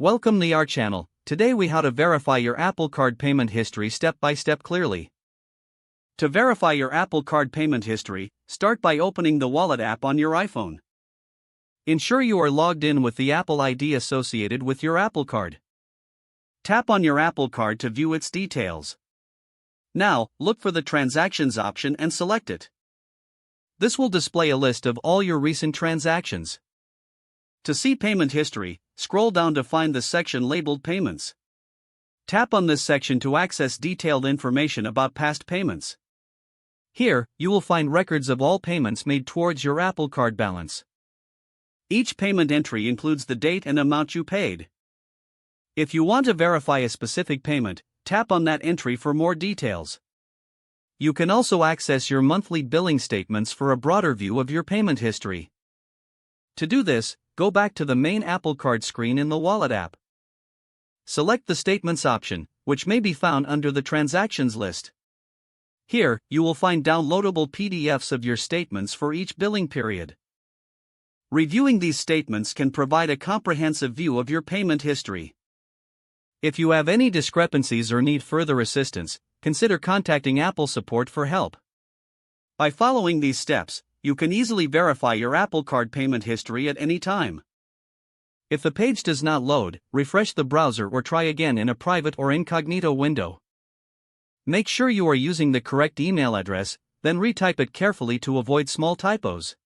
Welcome to our channel. Today we how to verify your Apple Card payment history step by step clearly. To verify your Apple Card payment history, start by opening the Wallet app on your iPhone. Ensure you are logged in with the Apple ID associated with your Apple Card. Tap on your Apple Card to view its details. Now, look for the Transactions option and select it. This will display a list of all your recent transactions. To see payment history, scroll down to find the section labeled Payments. Tap on this section to access detailed information about past payments. Here, you will find records of all payments made towards your Apple Card balance. Each payment entry includes the date and amount you paid. If you want to verify a specific payment, tap on that entry for more details. You can also access your monthly billing statements for a broader view of your payment history. To do this, go back to the main Apple Card screen in the Wallet app. Select the Statements option, which may be found under the Transactions list. Here, you will find downloadable PDFs of your statements for each billing period. Reviewing these statements can provide a comprehensive view of your payment history. If you have any discrepancies or need further assistance, consider contacting Apple support for help. By following these steps, you can easily verify your Apple Card payment history at any time. If the page does not load, refresh the browser or try again in a private or incognito window. Make sure you are using the correct email address, then retype it carefully to avoid small typos.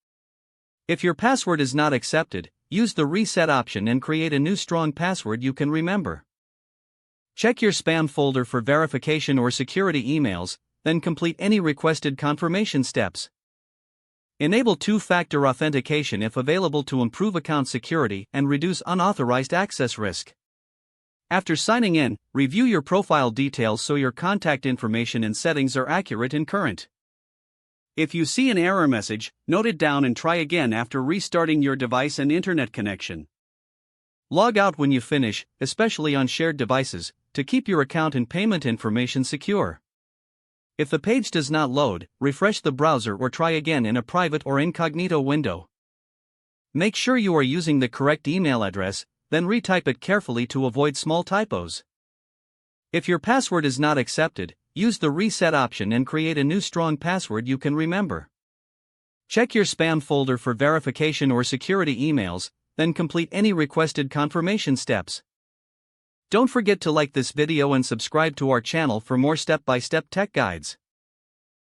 If your password is not accepted, use the Reset option and create a new strong password you can remember. Check your spam folder for verification or security emails, then complete any requested confirmation steps. Enable two-factor authentication if available to improve account security and reduce unauthorized access risk. After signing in, review your profile details so your contact information and settings are accurate and current. If you see an error message, note it down and try again after restarting your device and internet connection. Log out when you finish, especially on shared devices, to keep your account and payment information secure. If the page does not load, refresh the browser or try again in a private or incognito window. Make sure you are using the correct email address, then retype it carefully to avoid small typos. If your password is not accepted, use the Reset option and create a new strong password you can remember. Check your spam folder for verification or security emails, then complete any requested confirmation steps. Don't forget to like this video and subscribe to our channel for more step-by-step tech guides.